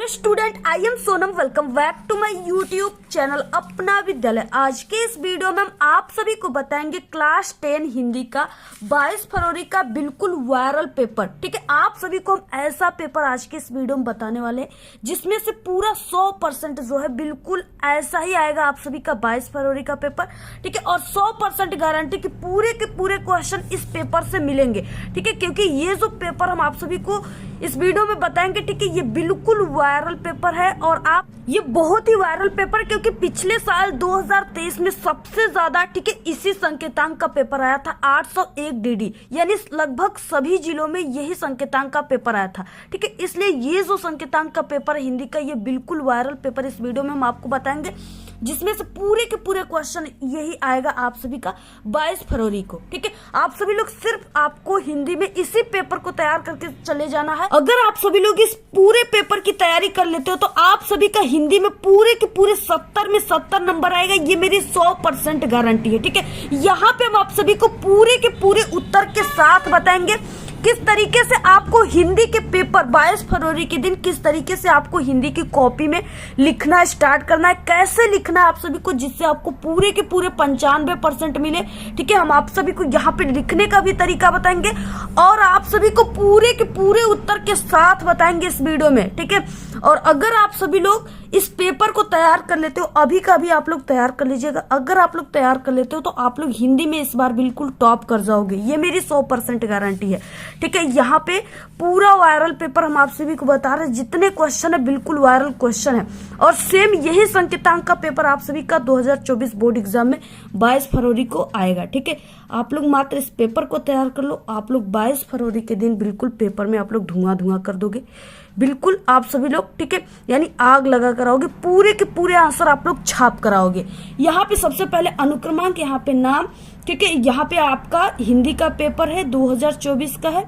Student, I am Sonam. Welcome back to my YouTube channel Apna Vidyalaya. आज के इस वीडियो में हम आप सभी को बताएंगे क्लास 10 हिंदी का 22 फरवरी का बिल्कुल वायरल पेपर। ठीक है, आप सभी को हम ऐसा पेपर आज के इस वीडियो में बताने वाले हैं जिसमें से पूरा 100% जो है बिल्कुल ऐसा ही आएगा आप सभी का 22 फरवरी का पेपर। ठीक है, और 100% गारंटी कि पूरे के पूरे क्वेश्चन इस पेपर से मिलेंगे। ठीक है, क्योंकि ये जो पेपर हम आप सभी को इस वीडियो में बताएंगे, ठीक है, ये बिल्कुल वायरल पेपर है। और आप ये बहुत ही वायरल पेपर, क्योंकि पिछले साल 2023 में सबसे ज्यादा, ठीक है, इसी संकेतांक का पेपर आया था 801 डीडी, यानी लगभग सभी जिलों में यही संकेतांक का पेपर आया था। ठीक है, इसलिए ये जो संकेतांक का पेपर है हिंदी का, ये बिल्कुल वायरल पेपर इस वीडियो में हम आपको बताएंगे, जिसमें से पूरे के पूरे क्वेश्चन यही आएगा आप सभी का 22 फरवरी को। ठीक है, आप सभी लोग सिर्फ आपको हिंदी में इसी पेपर को तैयार करके चले जाना है। अगर आप सभी लोग इस पूरे पेपर की तैयारी कर लेते हो तो आप सभी का हिंदी में पूरे के पूरे 70 में 70 नंबर आएगा। ये मेरी 100% गारंटी है। ठीक है, यहाँ पे हम आप सभी को पूरे के पूरे उत्तर के साथ बताएंगे किस तरीके से आपको हिंदी के पेपर 22 फरवरी के दिन किस तरीके से आपको हिंदी की कॉपी में लिखना स्टार्ट करना है, कैसे लिखना है आप सभी को, जिससे आपको पूरे के पूरे 95% मिले। ठीक है, हम आप सभी को यहाँ पे लिखने का भी तरीका बताएंगे और आप सभी को पूरे के पूरे उत्तर के साथ बताएंगे इस वीडियो में। ठीक है, और अगर आप सभी लोग इस पेपर को तैयार कर लेते हो, अभी का भी आप लोग तैयार कर लीजिएगा। अगर आप लोग तैयार कर लेते हो तो आप लोग हिंदी में इस बार बिल्कुल टॉप कर जाओगे, ये मेरी 100% गारंटी है। ठीक है, यहाँ पे पूरा वायरल पेपर हम आप सभी को बता रहे हैं, जितने क्वेश्चन है बिल्कुल वायरल क्वेश्चन है। और सेम यही संकेतांक का पेपर आप सभी का 2024 बोर्ड एग्जाम में 22 फरवरी को आएगा। ठीक है, आप लोग मात्र इस पेपर को तैयार कर लो, आप लोग 22 फरवरी के दिन बिल्कुल पेपर में आप लोग धुआं कर दोगे, बिल्कुल आप सभी लोग। ठीक है, यानी आग लगा कराओगे, पूरे के पूरे आंसर आप लोग छाप कराओगे। यहाँ पे सबसे पहले अनुक्रमांक, यहाँ पे नाम। ठीक है, यहाँ पे आपका हिंदी का पेपर है 2024 का है,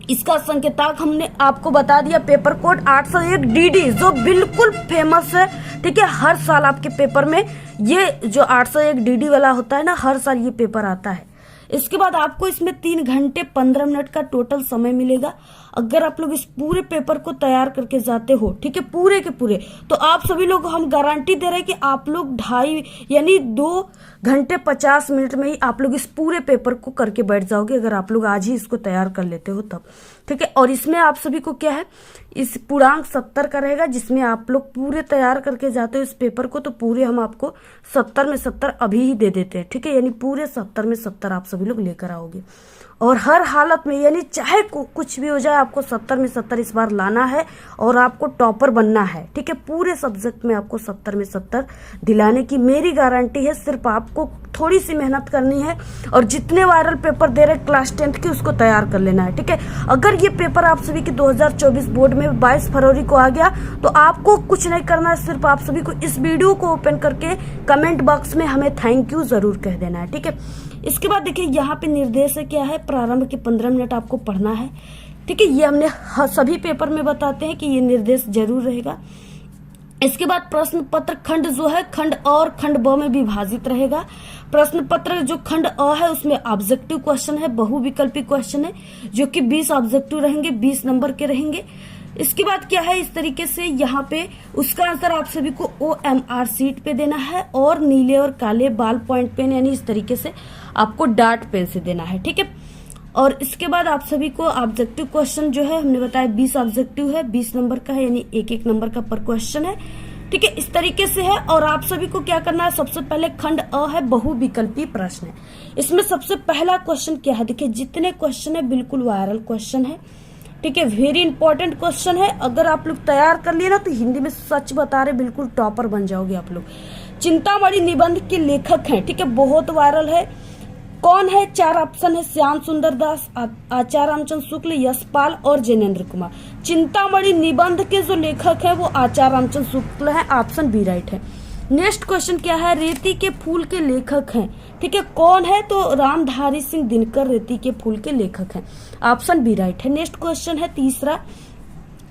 इसका संकेतांक हमने आपको बता दिया, पेपर कोड 801 डीडी, जो बिल्कुल फेमस है। ठीक है, हर साल आपके पेपर में ये जो 801 डीडी वाला होता है ना, हर साल ये पेपर आता है। इसके बाद आपको इसमें 3 घंटे 15 मिनट का टोटल समय मिलेगा। अगर आप लोग इस पूरे पेपर को तैयार करके जाते हो, ठीक है, पूरे के पूरे, तो आप सभी लोग हम गारंटी दे रहे हैं कि आप लोग 2.5 यानी 2 घंटे 50 मिनट में ही आप लोग इस पूरे पेपर को करके बैठ जाओगे, अगर आप लोग आज ही इसको तैयार कर लेते हो तब। ठीक है, और इसमें आप सभी को क्या है, इस पूर्णांक 70 का रहेगा, जिसमें आप लोग पूरे तैयार करके जाते हो इस पेपर को, तो पूरे हम आपको 70 में 70 अभी ही दे देते हैं। ठीक है, यानी पूरे 70 में 70 आप सभी लोग लेकर आओगे, और हर हालत में, यानी चाहे कुछ भी हो जाए, आपको 70 में 70 इस बार लाना है और आपको टॉपर बनना है। ठीक है, पूरे सब्जेक्ट में आपको 70 में 70 दिलाने की मेरी गारंटी है। सिर्फ आपको थोड़ी सी मेहनत करनी है और जितने वायरल पेपर दे रहे क्लास 10 के, उसको तैयार कर लेना है। ठीक है, अगर ये पेपर आप सभी के 2024 बोर्ड में 22 फरवरी को आ गया तो आपको कुछ नहीं करना है, सिर्फ आप सभी को इस वीडियो को ओपन करके कमेंट बॉक्स में हमें थैंक यू जरूर कह देना है। ठीक है, इसके बाद देखिए यहाँ पे निर्देश क्या है, प्रारंभ के 15 मिनट आपको पढ़ना है। ठीक है, ये हमने सभी पेपर में बताते हैं कि ये निर्देश जरूर रहेगा। इसके बाद प्रश्न पत्र खंड जो है, खंड अ और खंड ब में विभाजित रहेगा। प्रश्न पत्र जो खंड अ है उसमें ऑब्जेक्टिव क्वेश्चन है, बहुविकल्पी क्वेश्चन है, जो कि 20 ऑब्जेक्टिव रहेंगे, 20 नंबर के रहेंगे। इसके बाद क्या है, इस तरीके से यहाँ पे उसका आंसर आप सभी को OMR सीट पे देना है और नीले और काले बाल पॉइंट पेन, यानी इस तरीके से आपको डार्ट पेन से देना है। ठीक है, और इसके बाद आप सभी को ऑब्जेक्टिव क्वेश्चन जो है हमने बताया 20 ऑब्जेक्टिव है, 20 नंबर का है, यानी एक नंबर का पर क्वेश्चन है। ठीक है, इस तरीके से है। और आप सभी को क्या करना है, सबसे पहले खंड अ है, बहुविकल्पी प्रश्न है। इसमें सबसे पहला क्वेश्चन क्या है, देखिए जितने क्वेश्चन है बिल्कुल वायरल क्वेश्चन है। ठीक है, वेरी इंपॉर्टेंट क्वेश्चन है। अगर आप लोग तैयार कर लिए ना तो हिंदी में सच बता रहे बिल्कुल टॉपर बन जाओगे आप लोग। चिंतामणि निबंध के लेखक हैं, ठीक है, बहुत वायरल है। कौन है, 4 ऑप्शन है, श्याम सुंदर दास, आचार्य रामचंद्र शुक्ल, यशपाल और जैनेन्द्र कुमार। चिंतामणि निबंध के जो लेखक है वो आचार्य रामचंद्र शुक्ल है, ऑप्शन बी राइट है। नेक्स्ट क्वेश्चन क्या है, रेती के फूल के लेखक हैं। ठीक है, कौन है, तो रामधारी सिंह दिनकर रेती के फूल के लेखक हैं, ऑप्शन बी राइट है। नेक्स्ट क्वेश्चन है तीसरा,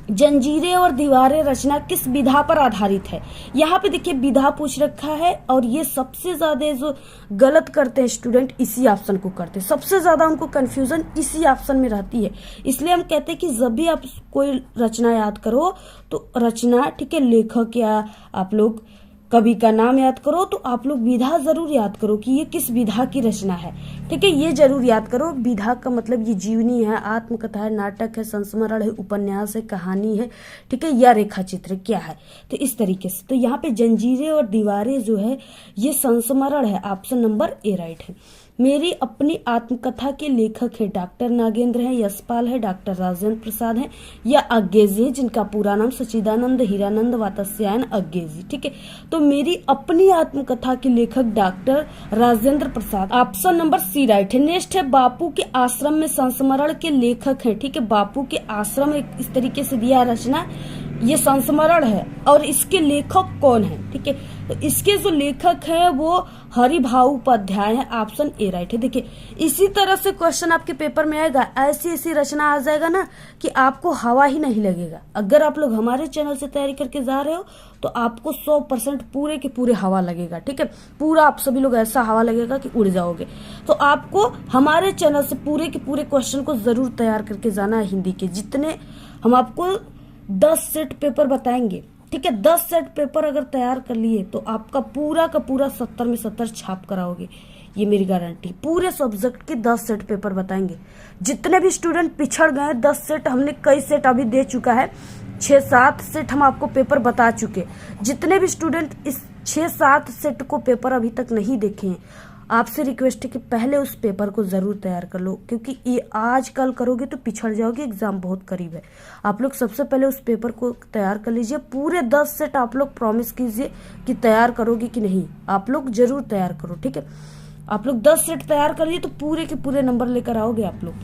जंजीरें और दीवारें रचना किस विधा पर आधारित है। यहाँ पे देखिए विधा पूछ रखा है और ये सबसे ज्यादा जो गलत करते हैं स्टूडेंट इसी ऑप्शन को करते हैं, सबसे ज्यादा उनको कंफ्यूजन इसी ऑप्शन में रहती है। इसलिए हम कहते हैं कि जब भी आप कोई रचना याद करो तो रचना, ठीक है, लेखक या आप लोग कवि का नाम याद करो तो आप लोग विधा जरूर याद करो कि ये किस विधा की रचना है, ठीक है, ये जरूर याद करो। विधा का मतलब ये जीवनी है, आत्मकथा है, नाटक है, संस्मरण है, उपन्यास है, कहानी है, ठीक है, या रेखा चित्र क्या है। तो इस तरीके से तो यहाँ पे जंजीरें और दीवारें जो है ये संस्मरण है, ऑप्शन नंबर ए राइट है। मेरी अपनी आत्मकथा के लेखक है डॉक्टर नागेंद्र है, यशपाल है, डॉक्टर राजेंद्र प्रसाद है या अज्ञेजी है, जिनका पूरा नाम सचिदानंद हीरानंद वात्स्यायन अज्ञेजी, ठीक है। तो मेरी अपनी आत्मकथा के लेखक doctor Rajendra Prasad, option number C right है। नेक्स्ट है बापू के आश्रम में संस्मरण के लेखक है, ठीक है, बापू के आश्रम एक इस तरीके से दिया रचना, ये संस्मरण है और इसके लेखक कौन है, ठीक है। तो इसके जो लेखक है वो हरिभाऊ उपाध्याय है, ऑप्शन ए राइट है। देखिए इसी तरह से क्वेश्चन आपके पेपर में आएगा, ऐसी ऐसी रचना आ जाएगा ना कि आपको हवा ही नहीं लगेगा। अगर आप लोग हमारे चैनल से तैयारी करके जा रहे हो तो आपको 100% पूरे के पूरे हवा लगेगा, ठीक है, पूरा आप सभी लोग ऐसा हवा लगेगा कि उड़ जाओगे। तो आपको हमारे चैनल से पूरे के पूरे क्वेश्चन को जरूर तैयार करके जाना है। हिंदी के जितने हम आपको 10 सेट पेपर बताएंगे, ठीक है, 10 सेट पेपर अगर तैयार कर लिए तो आपका पूरा का पूरा 70 में 70 छाप कराओगे, ये मेरी गारंटी। पूरे सब्जेक्ट के 10 सेट पेपर बताएंगे। जितने भी स्टूडेंट पिछड़ गए 10 सेट हमने कई सेट अभी दे चुका है, 6-7 सेट हम आपको पेपर बता चुके। जितने भी स्टूडेंट इस 6-7 सेट को पेपर अभी तक नहीं देखे हैं, आपसे रिक्वेस्ट है कि पहले उस पेपर को जरूर तैयार कर लो, क्योंकि ये आज कल करोगे तो पिछड़ जाओगे, एग्जाम बहुत करीब है। आप लोग सबसे पहले उस पेपर को तैयार कर लीजिए। पूरे 10 सेट आप लोग प्रॉमिस कीजिए कि तैयार करोगे कि नहीं, आप लोग जरूर तैयार करो, ठीक है। आप लोग 10 सेट तैयार कर लिए तो पूरे के पूरे नंबर लेकर आओगे आप लोग।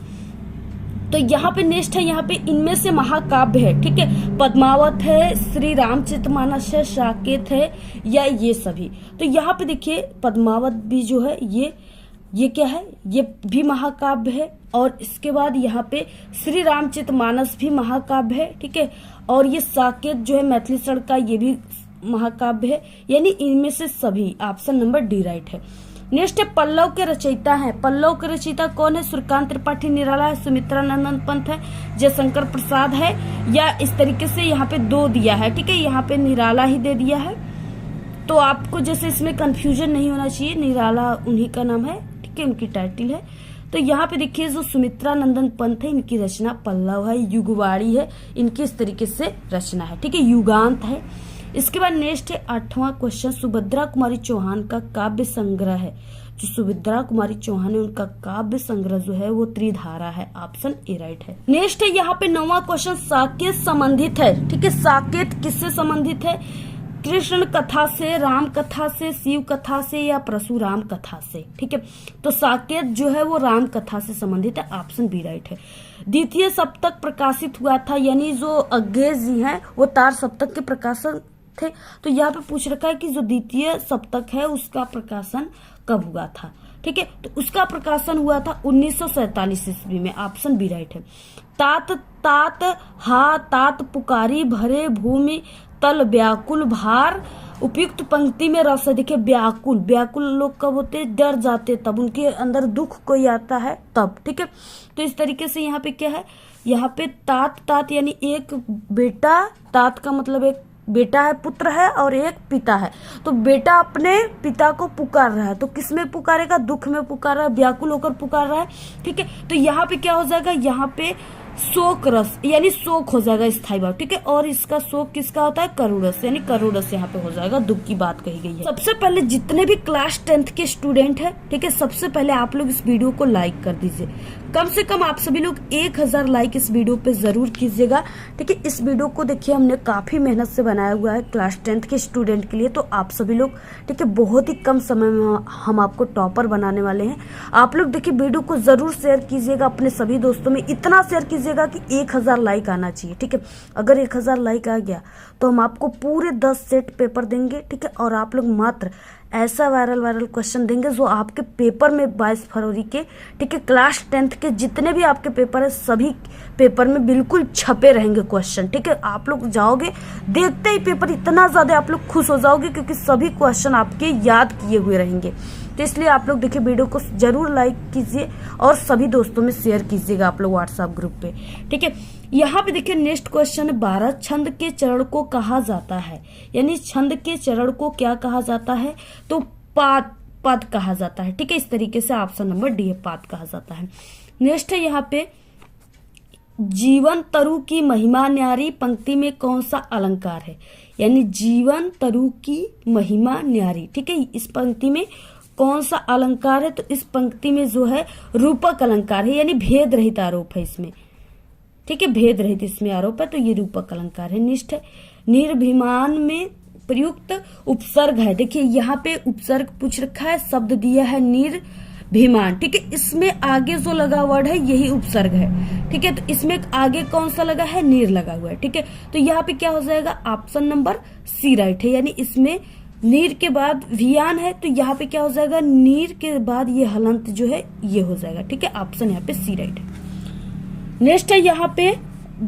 तो यहाँ पे नेक्स्ट है, यहाँ पे इनमें से महाकाव्य है, ठीक है, पद्मावत है, श्री रामचरितमानस है, साकेत है या ये सभी। तो यहाँ पे देखिए पद्मावत भी जो है ये क्या है, ये भी महाकाव्य है और इसके बाद यहाँ पे श्री रामचरितमानस भी महाकाव्य है, ठीक है, और ये साकेत जो है मैथिली सड़क का ये भी महाकाव्य है, यानी इनमें से सभी, ऑप्शन नंबर डी राइट है। नेक्स्ट है पल्लव के रचयिता हैं। पल्लव के रचयिता कौन है? सूर्यकांत त्रिपाठी निराला है, सुमित्रा नंदन पंत है, जयशंकर प्रसाद है, या इस तरीके से यहाँ पे 2 दिया है, ठीक है, यहाँ पे निराला ही दे दिया है। तो आपको जैसे इसमें कंफ्यूजन नहीं होना चाहिए, निराला उन्हीं का नाम है, ठीक है, उनकी टाइटल है। तो यहाँ पे देखिए जो सुमित्रा नंदन पंत है इनकी रचना पल्लव है, युगवाड़ी है, इनकी इस तरीके से रचना है, ठीक है, युगांत है। इसके बाद नेक्स्ट है 8वां क्वेश्चन, सुभद्रा कुमारी चौहान का काव्य संग्रह है। जो सुभद्रा कुमारी चौहान है उनका काव्य संग्रह जो है वो त्रिधारा है, ऑप्शन ए राइट है। नेक्स्ट है यहाँ पे 9वां क्वेश्चन, साकेत संबंधित है, ठीक है, साकेत किससे संबंधित है? कृष्ण कथा से, राम कथा से, शिव कथा से या परशुराम कथा से, ठीक है। तो साकेत जो है वो राम कथा से संबंधित है, ऑप्शन बी राइट है। द्वितीय सप्तक प्रकाशित हुआ था, यानी जो अज्ञेय जी हैं वो तार सप्तक के प्रकाशन थे। तो यहाँ पे पूछ रखा है कि जो द्वितीय सप्तक है उसका प्रकाशन कब हुआ था, ठीक है, तो उसका प्रकाशन हुआ था 1947 ईस्वी में, ऑप्शन बी राइट है। तात तात हा तात पुकारी भरे भूमि तल व्याकुल भार, उपयुक्त पंक्ति में रस है। देखिए व्याकुल, व्याकुल लोग कब होते, डर जाते तब, उनके अंदर दुख कोई आता है तब, ठीक है। तो इस तरीके से यहाँ पे क्या है, यहाँ पे तात तात यानी एक बेटा, तात का मतलब एक बेटा है, पुत्र है, और एक पिता है। तो बेटा अपने पिता को पुकार रहा है, तो किस में पुकारेगा? दुख में पुकार रहा है, व्याकुल होकर पुकार रहा है, ठीक है। तो यहाँ पे क्या हो जाएगा, यहाँ पे शोक रस यानी शोक हो जाएगा स्थायी भाव, ठीक है, और इसका शोक किसका होता है? करुणस, यानी करुणस यहाँ पे हो जाएगा, दुख की बात कही गई है। सबसे पहले जितने भी क्लास 10th के स्टूडेंट है, ठीक है, सबसे पहले आप लोग इस वीडियो को लाइक कर दीजिए। कम से कम आप सभी लोग 1000 लाइक इस वीडियो पे जरूर कीजिएगा, ठीक है। इस वीडियो को देखिए हमने काफी मेहनत से बनाया हुआ है क्लास 10th के स्टूडेंट के लिए, तो आप सभी लोग, ठीक है, बहुत ही कम समय में हम आपको टॉपर बनाने वाले हैं। आप लोग देखिए वीडियो को जरूर शेयर कीजिएगा अपने सभी दोस्तों में, इतना शेयर कीजिएगा कि 1000 लाइक आना चाहिए, ठीक है। अगर 1000 लाइक आ गया तो हम आपको पूरे 10 सेट पेपर देंगे, ठीक है, और आप लोग मात्र ऐसा वायरल क्वेश्चन देंगे जो आपके पेपर में 22 फरवरी के, ठीक है, क्लास 10th के जितने भी आपके पेपर है सभी पेपर में बिल्कुल छपे रहेंगे क्वेश्चन, ठीक है। आप लोग जाओगे देखते ही पेपर इतना ज़्यादा आप लोग खुश हो जाओगे क्योंकि सभी क्वेश्चन आपके याद किए हुए रहेंगे। तो इसलिए आप लोग देखिए वीडियो को जरूर लाइक कीजिए और सभी दोस्तों में शेयर कीजिएगा आप लोग व्हाट्सएप ग्रुप पे, ठीक है। यहाँ पे देखिए नेक्स्ट क्वेश्चन है, 12 छंद के चरण को कहा जाता है, यानी छंद के चरण को क्या कहा जाता है, तो पद कहा जाता है, ठीक है। इस तरीके से ऑप्शन नंबर डी है, पद कहा जाता है। नेक्स्ट है यहाँ पे, जीवन तरु की महिमा न्यारी पंक्ति में कौन सा अलंकार है, यानी जीवन तरु की महिमा न्यारी, ठीक है। इस पंक्ति में कौन सा अलंकार है, तो इस पंक्ति में जो है रूपक अलंकार है, यानी भेद रहित आरोप है इसमें, ठीक है, भेद रहित इसमें आरोप है, तो ये रूपक अलंकार है। निष्ठ है, निर्भिमान में प्रयुक्त उपसर्ग है, देखिए यहाँ पे उपसर्ग पूछ रखा है, शब्द दिया है निर्भिमान, ठीक है। इसमें आगे जो लगा वर्ड है यही उपसर्ग है, ठीक है। तो इसमें आगे कौन सा लगा है, नीर लगा हुआ है, ठीक है। तो यहाँ पे क्या हो जाएगा, ऑप्शन नंबर सी राइट है, यानी इसमें नीर के बाद वियान है, तो यहाँ पे क्या हो जाएगा, नीर के बाद ये हलंत जो है ये हो जाएगा, ठीक है। ऑप्शन यहाँ पे सी राइट है। नेक्स्ट है यहाँ पे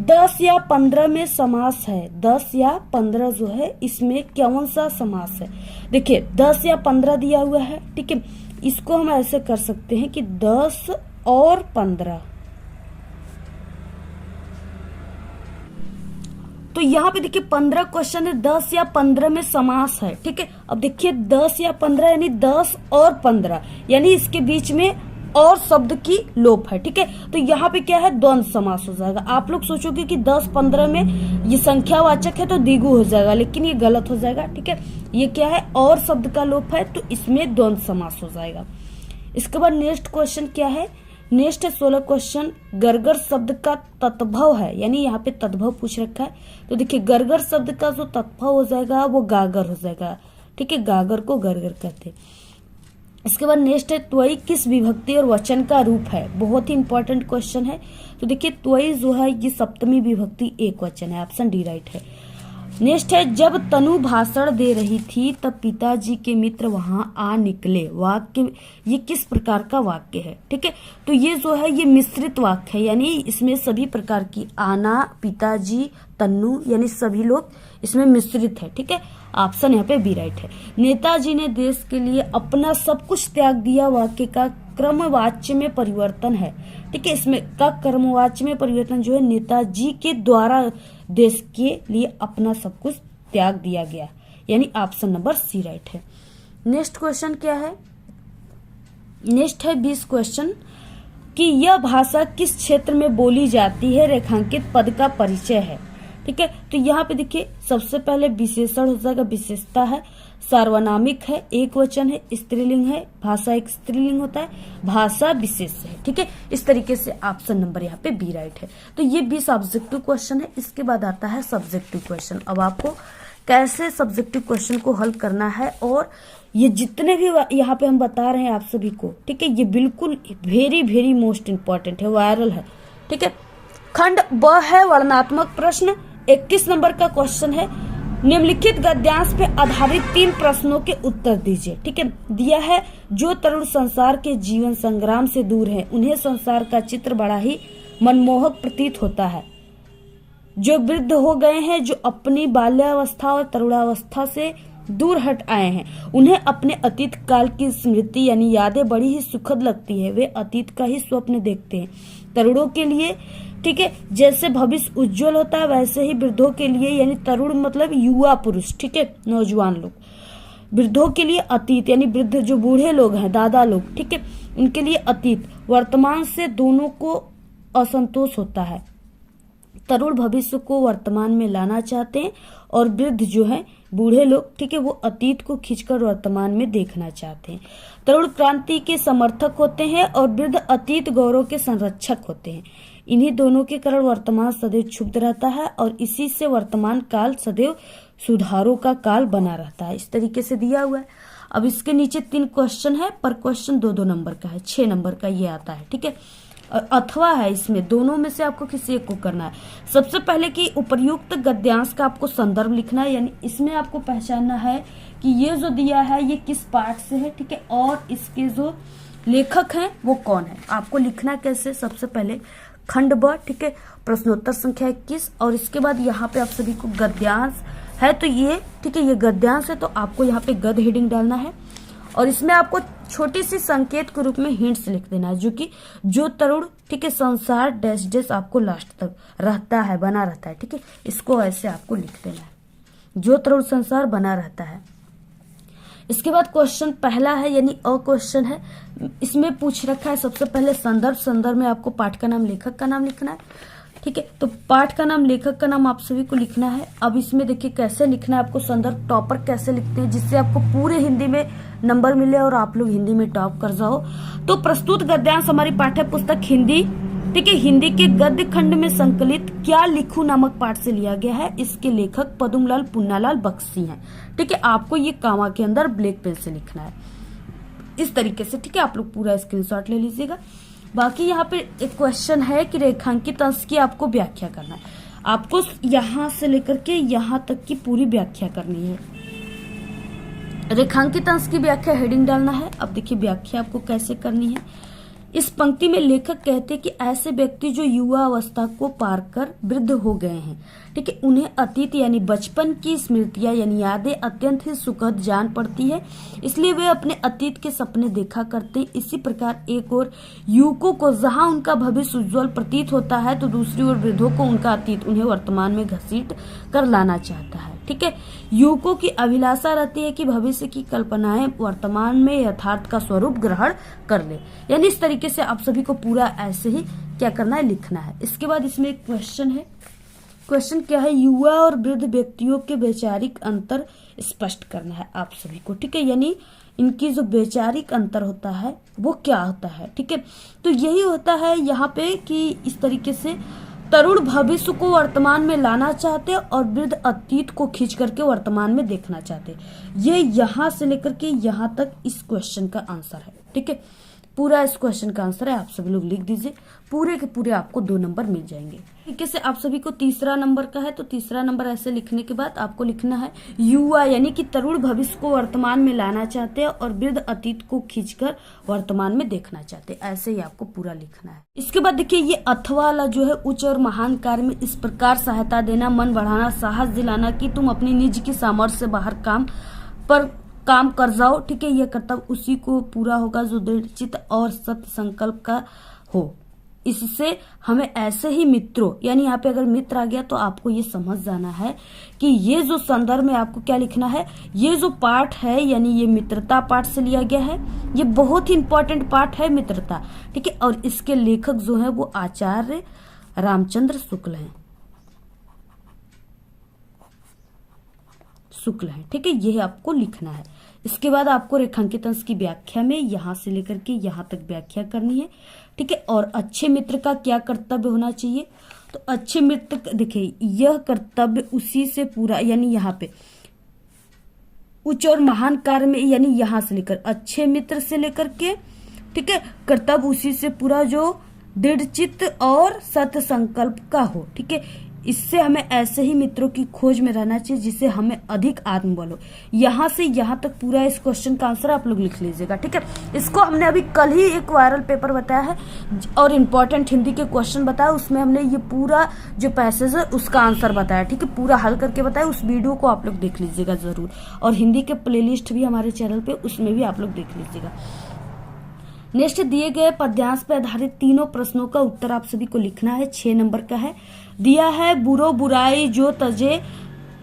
10 या 15 में समास है, 10 या 15 जो है इसमें कौन सा समास है, देखिए 10 या 15 दिया हुआ है, ठीक है। इसको हम ऐसे कर सकते हैं कि 10 और 15, तो यहाँ पे देखिए 15 क्वेश्चन है, 10 या 15 में समास है, ठीक है। अब देखिए 10 या 15 यानी 10 और 15, यानी इसके बीच में और शब्द की लोप है, ठीक है। तो यहाँ पे क्या है, द्वंद्व समास हो जाएगा। आप लोग सोचोगे कि 10-15 में ये संख्यावाचक है तो द्विगु हो जाएगा, लेकिन ये गलत हो जाएगा, ठीक है। ये क्या है, और शब्द का लोप है तो इसमें द्वंद्व समास हो जाएगा। इसके बाद नेक्स्ट क्वेश्चन क्या है, नेक्स्ट है 16 क्वेश्चन, गरगर शब्द का तद्भव है, यानी यहाँ पे तद्भव पूछ रखा है, तो देखिए गरगर शब्द का जो तद्भव हो जाएगा वो गागर हो जाएगा, ठीक है। गागर को गरगर कहते हैं। इसके बाद नेक्स्ट है, त्वयी किस विभक्ति और वचन का रूप है, बहुत ही इंपॉर्टेंट क्वेश्चन है। तो देखिए त्वयी जो है ये सप्तमी विभक्ति एक वचन है, ऑप्शन डी राइट है। नेक्स्ट है, जब तनु भाषण दे रही थी तब पिताजी के मित्र वहां आ निकले, वाक्य ये किस प्रकार का वाक्य है, ठीक है। तो ये जो है ये मिश्रित वाक्य है, यानी इसमें सभी प्रकार की आना, पिताजी, तन्नु यानी सभी लोग इसमें मिश्रित है, ठीक है। ऑप्शन यहाँ पे बी राइट है। नेताजी ने देश के लिए अपना सब कुछ त्याग दिया, वाक्य का क्रमवाच्य में परिवर्तन है, ठीक है। इसमें का क्रमवाच्य में परिवर्तन जो है नेताजी के द्वारा देश के लिए अपना सब कुछ त्याग दिया गया, यानी ऑप्शन नंबर सी राइट है। नेक्स्ट क्वेश्चन क्या है, नेक्स्ट है 20 क्वेश्चन कि यह भाषा किस क्षेत्र में बोली जाती है, रेखांकित पद का परिचय है, ठीक है। तो यहाँ पे देखिए सबसे पहले विशेषण हो जाएगा, विशेषता है, सार्वनामिक है, एक वचन है, स्त्रीलिंग है, भाषा एक स्त्रीलिंग होता है, भाषा विशेष है, ठीक है। इस तरीके से ऑप्शन नंबर यहाँ पे बी राइट है। तो ये 20 ऑब्जेक्टिव क्वेश्चन है। इसके बाद आता है सब्जेक्टिव क्वेश्चन। अब आपको कैसे सब्जेक्टिव क्वेश्चन को हल करना है, और ये जितने भी यहाँ पे हम बता रहे हैं आप सभी को, ठीक है, ये बिल्कुल वेरी मोस्ट इंपॉर्टेंट है, वायरल है, ठीक है। खंड ब है वर्णनात्मक प्रश्न, 21 नंबर का क्वेश्चन है, निम्नलिखित गद्यांश पे आधारित 3 प्रश्नों के उत्तर दीजिए, ठीक है। दिया है, जो तरुण संसार के जीवन संग्राम से दूर है उन्हें संसार का चित्र बड़ा ही मनमोहक प्रतीत होता है, जो वृद्ध हो गए हैं, जो अपनी बाल्यावस्था और तरुणावस्था से दूर हट आए हैं, उन्हें अपने अतीत काल की स्मृति यानी यादें बड़ी ही सुखद लगती है, वे अतीत का ही स्वप्न देखते हैं। तरुणों के लिए, ठीक है, जैसे भविष्य उज्जवल होता है वैसे ही वृद्धों के लिए, यानी तरुण मतलब युवा पुरुष, ठीक है, नौजवान लोग, वृद्धों के लिए अतीत यानी वृद्ध जो बूढ़े लोग हैं, दादा लोग, ठीक है, उनके लिए अतीत, वर्तमान से दोनों को असंतोष होता है। तरुण भविष्य को वर्तमान में लाना चाहते हैं और वृद्ध जो है बूढ़े लोग, ठीक है, वो अतीत को खींचकर वर्तमान में देखना चाहते हैं। तरुण क्रांति के समर्थक होते हैं और वृद्ध अतीत गौरव के संरक्षक होते हैं। इन्हीं दोनों के कारण वर्तमान सदैव क्षुब्ध रहता है और इसी से वर्तमान काल सदैव सुधारों का काल बना रहता है। इस तरीके से दिया हुआ है। अब इसके नीचे 3 क्वेश्चन है, पर क्वेश्चन 2-2 नंबर का है, 6 नंबर का ये आता है, ठीक है। और अथवा है, इसमें दोनों में से आपको किसी एक को करना है। सबसे पहले कि उपर्युक्त गद्यांश का आपको संदर्भ लिखना है, यानी इसमें आपको पहचानना है कि ये जो दिया है ये किस पाठ से है, ठीक है, और इसके जो लेखक हैं वो कौन है। आपको लिखना कैसे, सबसे पहले खंड ब, ठीक है, प्रश्नोत्तर संख्या 21, और इसके बाद यहाँ पे आप सभी को गद्यांश है तो ये, ठीक है, ये गद्यांश है तो आपको यहाँ पे गद हेडिंग डालना है, और इसमें आपको छोटी सी संकेत के रूप में हिंट्स लिख देना है, जो कि जो तरुण, ठीक है, संसार डैश डैश आपको लास्ट तक रहता है, बना रहता है, ठीक है, इसको ऐसे आपको लिख देना है, जो तरुण संसार बना रहता है। इसके बाद क्वेश्चन पहला है, यानी अ क्वेश्चन है, इसमें पूछ रखा है सबसे पहले संदर्भ। संदर्भ में आपको पाठ का नाम, लेखक का नाम लिखना है, ठीक है, तो पाठ का नाम, लेखक का नाम आप सभी को लिखना है। अब इसमें देखिए कैसे लिखना है आपको, संदर्भ टॉपर कैसे लिखते हैं जिससे आपको पूरे हिंदी में नंबर मिले और आप लोग हिंदी में टॉप कर जाओ। तो प्रस्तुत गद्यांश हमारी पाठ्य पुस्तक हिंदी, ठीक है, हिंदी के गद्य खंड में संकलित क्या लिखूं नामक पाठ से लिया गया है। इसके लेखक पद्मलाल पुन्नालाल बख्शी हैं, ठीक है। आपको ये कामा के अंदर ब्लैक पेन से लिखना है इस तरीके से, ठीक है। आप लोग पूरा स्क्रीनशॉट ले लीजिएगा। बाकी यहाँ पे एक क्वेश्चन है कि रेखांकित अंश की आपको व्याख्या करना है। आपको यहाँ से लेकर के यहाँ तक की पूरी व्याख्या करनी है। रेखांकित अंश की व्याख्या हेडिंग डालना है। अब देखिए व्याख्या आपको कैसे करनी है। इस पंक्ति में लेखक कहते हैं कि ऐसे व्यक्ति जो युवा अवस्था को पार कर वृद्ध हो गए हैं, ठीक है, उन्हें अतीत यानी बचपन की स्मृतियां यानी यादें अत्यंत ही सुखद जान पड़ती है, इसलिए वे अपने अतीत के सपने देखा करते हैं। इसी प्रकार एक और युवकों को जहां उनका भविष्य उज्जवल प्रतीत होता है तो दूसरी ओर वृद्धों को उनका अतीत उन्हें वर्तमान में घसीट कर लाना चाहता है, ठीक है। युवकों की अभिलाषा रहती है कि भविष्य की कल्पनाएं वर्तमान में यथार्थ का स्वरूप ग्रहण कर ले, यानी इस तरीके से आप सभी को पूरा ऐसे ही क्या करना है, लिखना है। इसके बाद इसमें एक क्वेश्चन है। क्वेश्चन क्या है, युवा और वृद्ध व्यक्तियों के वैचारिक अंतर स्पष्ट करना है आप सभी को, ठीक है, यानी इनकी जो वैचारिक अंतर होता है वो क्या होता है, ठीक है। तो यही होता है यहाँ पे कि इस तरीके से तरुण भविष्य को वर्तमान में लाना चाहते हैं और वृद्ध अतीत को खींच करके वर्तमान में देखना चाहते हैं। ये यहाँ से लेकर के यहाँ तक इस क्वेश्चन का आंसर है, ठीक है। पूरा इस क्वेश्चन का आंसर है, आप सभी लोग लिख दीजिए। पूरे के पूरे आपको 2 नंबर मिल जाएंगे। तरीके से आप सभी को तीसरा नंबर का है, तो तीसरा नंबर ऐसे लिखने के बाद आपको लिखना है युवा यानी कि तरुण भविष्य को वर्तमान में लाना चाहते हैं और वृद्ध अतीत को खींचकर वर्तमान में देखना चाहते हैं। ऐसे ही आपको पूरा लिखना है। इसके बाद देखिए ये अथवा वाला जो है, उच्च और महान कार्य में इस प्रकार सहायता देना, मन बढ़ाना, साहस दिलाना कि तुम अपनी निज की सामर्थ्य से बाहर काम कर जाओ, ठीक है। यह कर्तव्य उसी को पूरा होगा जो दृढ़चित्त और सत्य संकल्प का हो। इससे हमें ऐसे ही मित्रों, यानी यहाँ पे अगर मित्र आ गया तो आपको ये समझ जाना है कि ये जो संदर्भ में आपको क्या लिखना है, ये जो पाठ है यानी ये मित्रता पाठ से लिया गया है। ये बहुत ही इंपॉर्टेंट पाठ है मित्रता, ठीक है। और इसके लेखक जो है वो आचार्य रामचंद्र शुक्ल हैं, ठीक है। यह आपको लिखना है। इसके बाद आपको रेखांकित अंश की व्याख्या में यहां से लेकर के यहां तक व्याख्या करनी है, ठीक है। और अच्छे मित्र का क्या कर्तव्य होना चाहिए, तो अच्छे मित्र देखिए यह कर्तव्य उसी से पूरा, यानी यहाँ पे उच्च और महान कार्य में, यानी यहां से लेकर अच्छे मित्र से लेकर के, ठीक है, कर्तव्य उसी से पूरा जो दृढ़चित्त और सत्य संकल्प का हो, ठीक है। इससे हमें ऐसे ही मित्रों की खोज में रहना चाहिए जिससे हमें अधिक आत्मबल हो। यहाँ से यहाँ तक पूरा इस क्वेश्चन का आंसर आप लोग लिख लीजिएगा, ठीक है। इसको हमने अभी कल ही एक वायरल पेपर बताया है और इम्पोर्टेंट हिंदी के क्वेश्चन बताया, उसमें हमने ये पूरा जो पैसेज है उसका आंसर बताया, ठीक है, पूरा हल करके बताया। उस वीडियो को आप लोग देख लीजिएगा जरूर, और हिंदी के प्लेलिस्ट भी हमारे चैनल पे, उसमें भी आप लोग देख लीजिएगा। नेक्स्ट दिए गए पद्यांश पर आधारित तीनों प्रश्नों का उत्तर आप सभी को लिखना है। 6 नंबर का है। दिया है बुरो बुराई जो तजे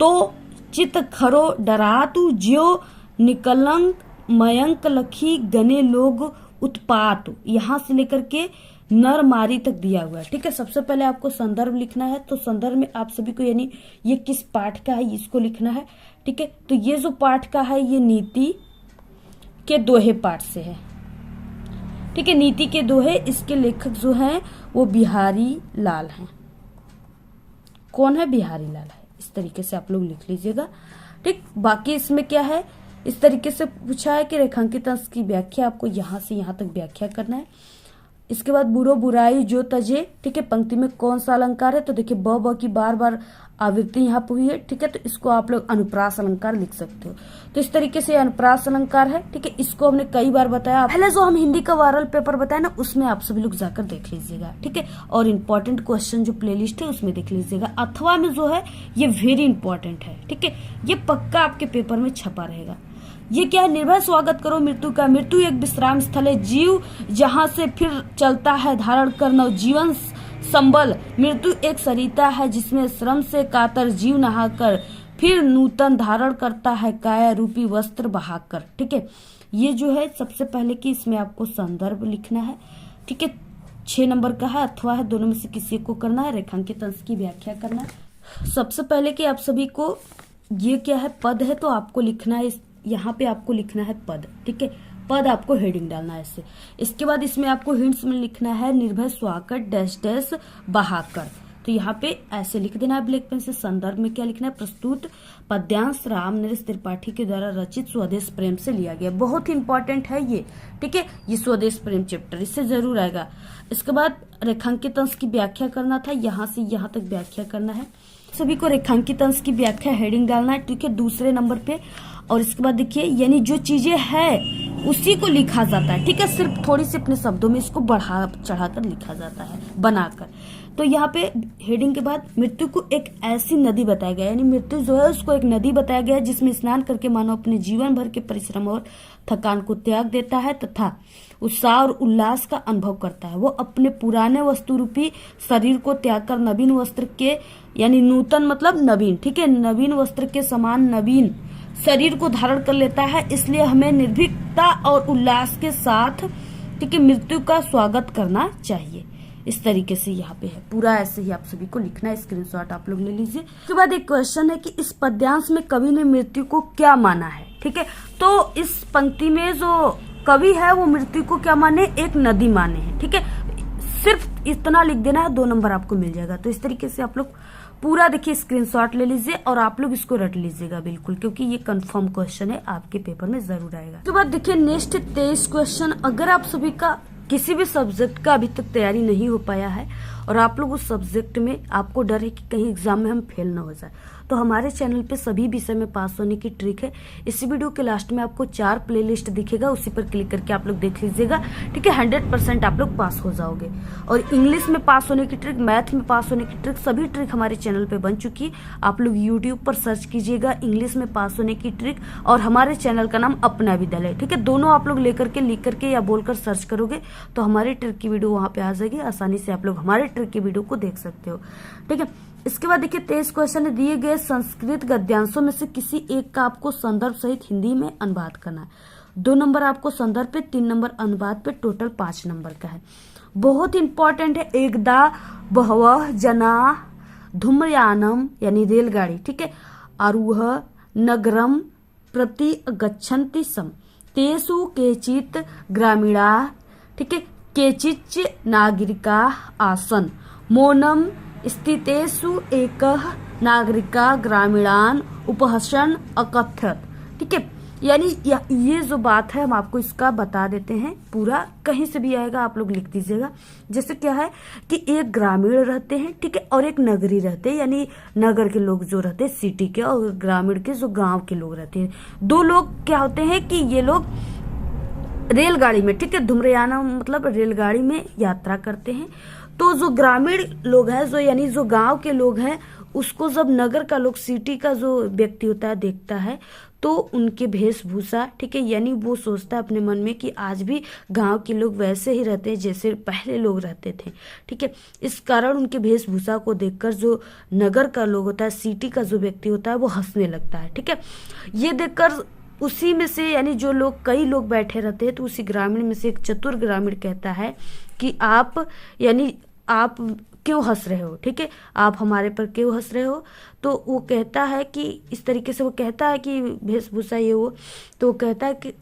तो चित खरो डरातु ज्यो निकलंक मयंक लखी गने लोग उत्पात। यहाँ से लेकर के नर मारी तक दिया हुआ है, ठीक है। सबसे पहले आपको संदर्भ लिखना है, तो संदर्भ में आप सभी को यानी ये किस पाठ का है इसको लिखना है, ठीक है। तो ये जो पाठ का है ये नीति के दोहे पाठ से है, ठीक है। नीति के दोहे, इसके लेखक जो हैं वो बिहारी लाल हैं। कौन है? बिहारी लाल है। इस तरीके से आप लोग लिख लीजिएगा, ठीक। बाकी इसमें क्या है, इस तरीके से पूछा है कि रेखांकित अंश की व्याख्या आपको यहाँ से यहाँ तक व्याख्या करना है। इसके बाद बुरो बुराई जो तजे, ठीक है, पंक्ति में कौन सा अलंकार है, तो देखिए ब की बार बार आवृत्ति यहाँ पे हुई है, ठीक है, तो इसको आप लोग अनुप्रास अलंकार लिख सकते हो। तो इस तरीके से अनुप्रास अलंकार है, ठीक है, इसको हमने कई बार बताया। पहले जो हम हिंदी का वायरल पेपर बताया ना, उसमें आप सभी लोग जाकर देख लीजिएगा, ठीक है, और इम्पोर्टेंट क्वेश्चन जो प्लेलिस्ट है उसमें देख लीजिएगा। अथवा में जो है ये वेरी इंपॉर्टेंट है, ठीक है, ये पक्का आपके पेपर में छपा रहेगा। ये क्या है, निर्भय स्वागत करो मृत्यु का, मृत्यु एक विश्राम स्थल है, जीव जहां से फिर चलता है धारण कर नवजीवन संबल, मृत्यु एक सरिता है जिसमें श्रम से कातर जीव नहाकर फिर नूतन धारण करता है काया रूपी वस्त्र बहाकर, ठीक है। ये जो है सबसे पहले कि इसमें आपको संदर्भ लिखना है, ठीक है, 6 नंबर का है, अथवा है, दोनों में से किसी को करना है, रेखांकित अंश की व्याख्या करना है। सबसे पहले कि आप सभी को ये क्या है, पद है, तो आपको लिखना है, यहाँ पे आपको लिखना है पद, ठीक है, पद आपको हेडिंग डालना है इससे। इसके बाद इसमें आपको हिंट्स में लिखना है निर्भय स्वागत डैश डैश बहाकर, तो यहाँ पे ऐसे लिख देना है ब्लैक पेन से। संदर्भ में क्या लिखना है, प्रस्तुत पद्यांश राम नरेश त्रिपाठी के द्वारा रचित स्वदेश प्रेम से लिया गया। बहुत ही इंपॉर्टेंट है ये, ठीक है, ये स्वदेश प्रेम चैप्टर इससे जरूर आएगा। इसके बाद रेखांकित अंश की व्याख्या करना था, यहाँ से यहाँ तक व्याख्या करना है। सभी को रेखांकित अंश की व्याख्या हेडिंग डालना है, ठीक है, दूसरे नंबर पे। और इसके बाद देखिए, यानी जो चीजें है उसी को लिखा जाता है, ठीक है, सिर्फ थोड़ी सी अपने शब्दों में इसको बढ़ा चढ़ाकर लिखा जाता है बनाकर। तो यहाँ पे हेडिंग के बाद मृत्यु को एक ऐसी नदी बताया गया, यानी मृत्यु जो है उसको एक नदी बताया गया जिसमें स्नान करके मानव अपने जीवन भर के परिश्रम और थकान को त्याग देता है तथा उत्साह और उल्लास का अनुभव करता है। वो अपने पुराने वस्तु रूपी शरीर को त्याग कर नवीन वस्त्र के, यानी नूतन मतलब नवीन, ठीक है, नवीन वस्त्र के समान नवीन शरीर को धारण कर लेता है। इसलिए हमें निर्भीकता और उल्लास के साथ, ठीक है, मृत्यु का स्वागत करना चाहिए। इस तरीके से यहाँ पे है पूरा, ऐसे ही आप सभी को लिखना है, स्क्रीनशॉट आप लोग ले लीजिए। उसके बाद एक क्वेश्चन है कि इस पद्यांश में कवि ने मृत्यु को क्या माना है, ठीक है, तो इस पंक्ति में जो कवि है वो मृत्यु को क्या माने, एक नदी माने हैं, ठीक है, सिर्फ इतना लिख देना है, 2 नंबर आपको मिल जाएगा। तो इस तरीके से आप लोग पूरा देखिए स्क्रीनशॉट ले लीजिए और आप लोग इसको रट लीजिएगा बिल्कुल, क्योंकि ये कंफर्म क्वेश्चन है, आपके पेपर में जरूर आएगा। उसके बाद देखिए नेक्स्ट 23 क्वेश्चन, अगर आप सभी का किसी भी सब्जेक्ट का अभी तक तैयारी नहीं हो पाया है और आप लोग उस सब्जेक्ट में आपको डर है कि कहीं एग्जाम में हम फेल ना हो जाए, तो हमारे चैनल पे सभी विषय में पास होने की ट्रिक है। इस वीडियो के लास्ट में आपको 4 प्लेलिस्ट दिखेगा, उसी पर क्लिक करके आप लोग देख लीजिएगा, ठीक है, 100% आप लोग पास हो जाओगे। और इंग्लिश में पास होने की ट्रिक, मैथ में पास होने की ट्रिक, सभी ट्रिक हमारे चैनल पे बन चुकी है। आप लोग यूट्यूब पर सर्च कीजिएगा इंग्लिश में पास होने की ट्रिक, और हमारे चैनल का नाम अपना विद्यालय, ठीक है, दोनों आप लोग लेकर के लिख करके या बोलकर सर्च करोगे तो हमारी ट्रिक की वीडियो वहां पे आ जाएगी, आसानी से आप लोग हमारे ट्रिक की वीडियो को देख सकते हो, ठीक है। इसके बाद देखिए 23 क्वेश्चन दिए गए संस्कृत गद्यांशों में से किसी एक का आपको संदर्भ सहित हिंदी में अनुवाद करना है। 2 नंबर आपको संदर्भ पे, 3 नंबर अनुवाद पे, टोटल 5 नंबर का है। बहुत इंपॉर्टेंट है। एकदा बहवः जना धूम्रयानम, यानी रेलगाड़ी, ठीक है, आरूह नगरम प्रति गच्छन्ति सम तेषु केचित् ग्रामीणा, ठीक है, केचित् नागरिका आसन मौनम स्थितेषु एकः नागरिका ग्रामीणान उपहसन अकथयत, ठीक है, यानी ये जो बात है हम आपको इसका बता देते हैं, पूरा कहीं से भी आएगा, आप लोग लिख दीजिएगा। जैसे क्या है कि एक ग्रामीण रहते हैं, ठीक है, और एक नगरी रहते हैं, यानी नगर के लोग जो रहते हैं सिटी के, और ग्रामीण के जो गांव के लोग रहते हैं। 2 लोग क्या होते हैं कि ये लोग रेलगाड़ी में, ठीक है, धूम्रयान मतलब रेलगाड़ी में यात्रा करते हैं। तो जो ग्रामीण लोग हैं, जो यानी जो गांव के लोग हैं, उसको जब नगर का लोग, सिटी का जो व्यक्ति होता है देखता है, तो उनके वेशभूषा, ठीक है, यानी वो सोचता है अपने मन में कि आज भी गांव के लोग वैसे ही रहते हैं जैसे पहले लोग रहते थे, ठीक है। इस कारण उनके वेशभूषा को देखकर जो नगर का लोग होता है, सिटी का जो व्यक्ति होता है, वो हंसने लगता है, ठीक है। ये देखकर उसी में से, यानी जो लोग, कई लोग बैठे रहते हैं, तो उसी ग्रामीण में से एक चतुर ग्रामीण कहता है कि आप, यानी आप क्यों हंस रहे हो, ठीक है, आप हमारे पर क्यों हंस रहे हो। तो वो कहता है कि इस तरीके से वो कहता है कि वेशभूषा ये वो, तो वो कहता है कि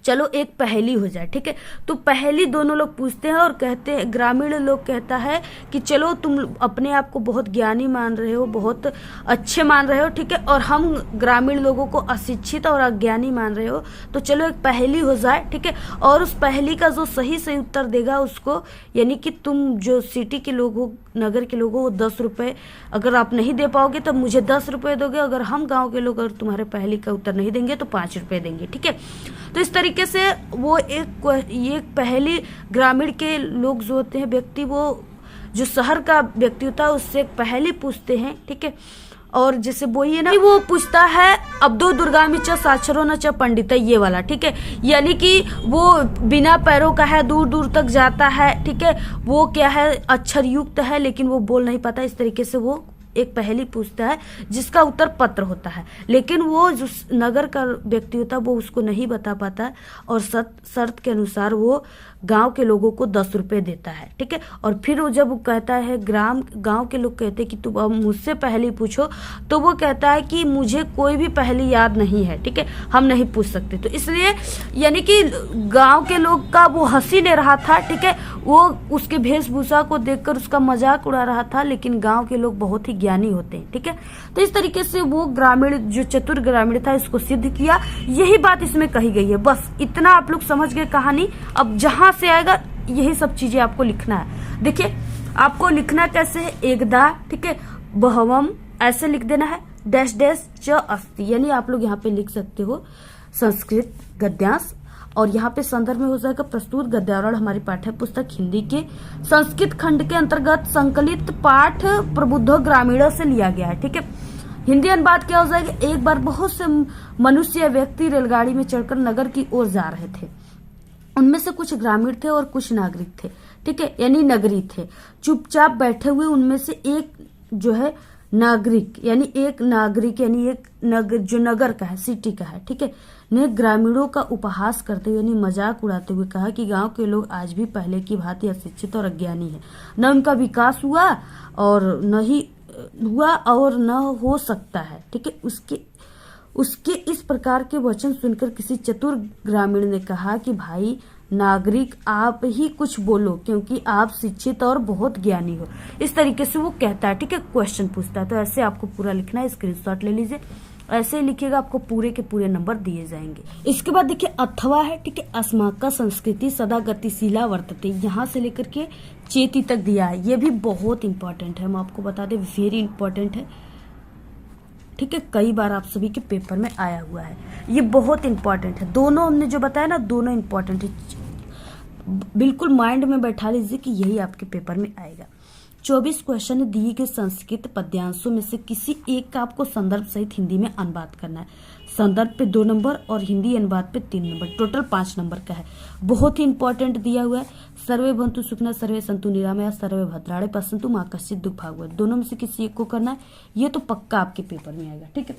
चलो एक पहेली हो जाए, ठीक है। तो पहेली दोनों लोग पूछते हैं और कहते हैं, ग्रामीण लोग कहता है कि चलो तुम अपने आप को बहुत ज्ञानी मान रहे हो, बहुत अच्छे मान रहे हो, ठीक है, और हम ग्रामीण लोगों को अशिक्षित और अज्ञानी मान रहे हो, तो चलो एक पहेली हो जाए, ठीक है। और उस पहेली का जो सही सही उत्तर देगा उसको, यानी कि तुम जो सिटी के लोग हो, नगर के लोग हो, वो 10 रुपये, अगर आप नहीं दे पाओगे तो मुझे 10 रुपये दोगे, अगर हम गाँव के लोग अगर तुम्हारे पहेली का उत्तर नहीं देंगे तो 5 रुपये देंगे, ठीक है। तो इस तरीके से वो एक पहेली ग्रामीण के लोग जो होते हैं व्यक्ति, वो जो शहर का व्यक्ति होता है उससे एक पहेली पूछते हैं, ठीक है। और जैसे वो ये ना, वो पूछता है अब्दो दुर्गामी च साक्षरो न च पंडित, ये वाला, ठीक है। यानी कि वो बिना पैरों का है, दूर दूर तक जाता है, ठीक है। वो क्या है, अक्षर युक्त है लेकिन वो बोल नहीं पाता। इस तरीके से वो एक पहेली पूछता है जिसका उत्तर पत्र होता है, लेकिन वो जो नगर का व्यक्ति होता है वो उसको नहीं बता पाता है, और शर्त के अनुसार वो गांव के लोगों को 10 रुपये देता है, ठीक है। और फिर वो जब वो कहता है, गांव के लोग कहते हैं कि तुम अब मुझसे पहेली पूछो, तो वो कहता है कि मुझे कोई भी पहेली याद नहीं है, ठीक है, हम नहीं पूछ सकते। तो इसलिए यानी कि गांव के लोग का वो हंसी ले रहा था, ठीक है, वो उसके वेशभूषा को देखकर उसका मजाक उड़ा रहा था, लेकिन गांव के लोग बहुत ही ज्ञानी होते हैं, ठीक है। तो इस तरीके से वो ग्रामीण, जो चतुर ग्रामीण था, इसको सिद्ध किया। यही बात इसमें कही गई है, बस इतना आप लोग समझ गए कहानी। अब जहां से आएगा यही सब चीजें आपको लिखना है। देखिए आपको लिखना कैसे है, एकदा, ठीक है, बहवम, ऐसे लिख देना है, डैश डैश च अस्ति, यानी आप लोग यहाँ पे लिख सकते हो संस्कृत गद्यांश, और यहाँ पे संदर्भ में हो जाएगा प्रस्तुत गद्यावरण, हमारी पाठ्य पुस्तक हिंदी के संस्कृत खंड के अंतर्गत संकलित पाठ प्रबुद्ध ग्रामीणों से लिया गया है, ठीक है। हिंदी अनुवाद क्या हो जाएगा, एक बार बहुत से मनुष्य व्यक्ति रेलगाड़ी में चढ़कर नगर की ओर जा रहे थे। उनमें से कुछ ग्रामीण थे और कुछ नागरिक थे, ठीक है, यानी नगरी थे। चुपचाप बैठे हुए उनमें से एक जो है नागरिक यानी एक जो नगर का है, सिटी का है, ठीक है, ने ग्रामीणों का उपहास करते हुए यानी मजाक उड़ाते हुए कहा कि गांव के लोग आज भी पहले की भांति अशिक्षित और अज्ञानी है, न उनका विकास हुआ और न ही हुआ और न हो सकता है, ठीक है। उसके इस प्रकार के वचन सुनकर किसी चतुर ग्रामीण ने कहा कि भाई नागरिक, आप ही कुछ बोलो क्योंकि आप शिक्षित और बहुत ज्ञानी हो। इस तरीके से वो कहता है, ठीक है, क्वेश्चन पूछता है। तो ऐसे आपको पूरा लिखना है, स्क्रीनशॉट ले लीजिए, ऐसे ही लिखिएगा, आपको पूरे के पूरे नंबर दिए जाएंगे। इसके बाद देखिए अथवा है, ठीक है, अस्माका संस्कृति सदा गतिशीला वर्तते, यहाँ से लेकर के चेती तक दिया है। ये भी बहुत इंपॉर्टेंट है, हम आपको बता दें, वेरी इंपॉर्टेंट है, ठीक है, कई बार आप सभी के पेपर में आया हुआ है, ये बहुत इंपॉर्टेंट है। दोनों हमने जो बताया ना, दोनों इंपॉर्टेंट है, बिल्कुल माइंड में बैठा लीजिए कि यही आपके पेपर में आएगा। 24 क्वेश्चन दिए गए संस्कृत पद्यांशों में से किसी एक का आपको संदर्भ सहित हिंदी में अनुवाद करना है। संदर्भ पे 2 नंबर और हिंदी अनुवाद पे 3 नंबर, टोटल 5 नंबर का है। बहुत ही इंपॉर्टेंट दिया हुआ है। सर्वे भवन्तु सुखिनः, सर्वे सन्तु निरामया, सर्वे भद्राणि पश्यन्तु मा कश्चित् दुःखभाग्। दोनों में से किसी एक को करना है, ये तो पक्का आपके पेपर में आएगा, ठीक है।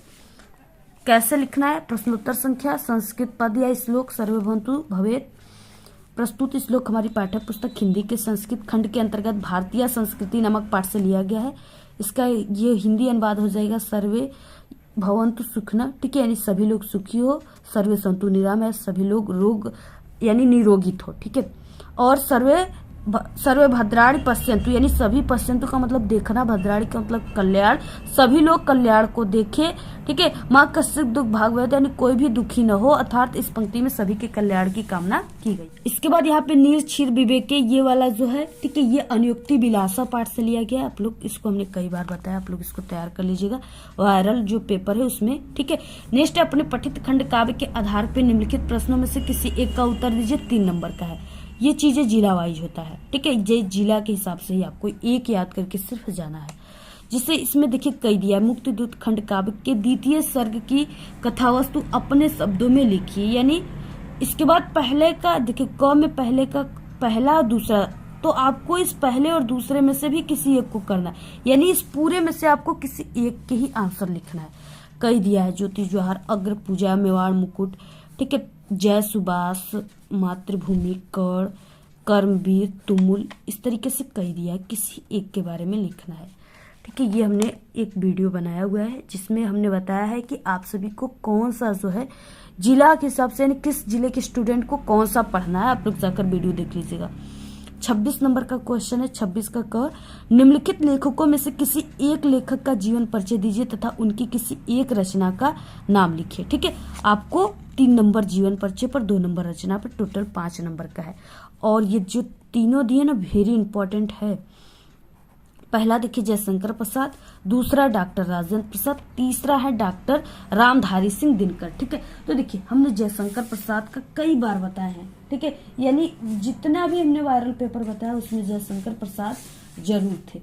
कैसे लिखना है, प्रश्नोत्तर संख्या, संस्कृत पद या श्लोक, सर्वे भवन्तु भवेत्। प्रस्तुत श्लोक हमारी पाठ्य पुस्तक हिंदी के संस्कृत खंड के अंतर्गत भारतीय संस्कृति नामक पाठ से लिया गया है। इसका ये हिंदी अनुवाद हो जाएगा सर्वे भवन्तु सुखिनः, ठीक है, यानी सभी लोग सुखी हो। सर्वे सन्तु निरामया, सभी लोग रोग यानी निरोगित हो, ठीक है। और सर्वे भद्राणि पश्यन्तु, यानी सभी पश्यन्तु का मतलब देखना, भद्राणि का मतलब कल्याण, सभी लोग कल्याण को देखे, ठीक है। माँ कश्चित् दुःखभाग्, यानी कोई भी दुखी न हो, अर्थात इस पंक्ति में सभी के कल्याण की कामना की गई। इसके बाद यहाँ पे नीर क्षीर विवेके, ये वाला जो है, ठीक है, ये अनुयुक्ति विलासा पाठ से लिया गया। आप लोग इसको हमने कई बार बताया, आप लोग इसको तैयार कर लीजिएगा, वायरल जो पेपर है उसमें, ठीक है। नेक्स्ट अपने पठित खंड काव्य के आधार पर निम्नलिखित प्रश्नों में से किसी एक का उत्तर दीजिए। 3 नंबर का है। ये चीजें जिला वाइज होता है, ठीक है, ये जिला के हिसाब से ही आपको एक याद करके सिर्फ जाना है। जिसे इसमें देखिए कही दिया है, मुक्तिदूत खंड काव्य के द्वितीय सर्ग की कथावस्तु अपने शब्दों में लिखिए। यानी इसके बाद पहले का देखिए, क में पहले का पहला दूसरा, तो आपको इस पहले और दूसरे में से भी किसी एक को करना है, यानी इस पूरे में से आपको किसी एक के ही आंसर लिखना है। कही दिया है ज्योति जवाहर, अग्र पूजा, मेवाड़ मुकुट, ठीक है, जय सुभाष, मातृभूमि, कर्ण, कर्मवीर, तुमुल, इस तरीके से कह दिया है, किसी एक के बारे में लिखना है, ठीक है। ठीक है, ये हमने एक वीडियो बनाया हुआ है जिसमें हमने बताया है कि आप सभी को कौन सा जो है जिला के हिसाब से, यानी किस जिले के स्टूडेंट को कौन सा पढ़ना है। आप लोग जाकर वीडियो देख लीजिएगा। 26 नंबर का क्वेश्चन है। 26 का क, निम्नलिखित लेखकों में से किसी एक लेखक का जीवन परिचय दीजिए तथा उनकी किसी एक रचना का नाम लिखिए। ठीक है, आपको 3 नंबर जीवन परिचय पर, 2 नंबर रचना पर, टोटल 5 नंबर का है। और ये जो तीनों दिए ना, वेरी इंपॉर्टेंट है। पहला देखिए जयशंकर प्रसाद, दूसरा डॉक्टर राजेंद्र प्रसाद, तीसरा है डॉक्टर रामधारी सिंह दिनकर। ठीक है, तो देखिए हमने जयशंकर प्रसाद का कई बार बताया है। ठीक है, यानी जितना भी हमने वायरल पेपर बताया उसमें जयशंकर प्रसाद जरूर थे।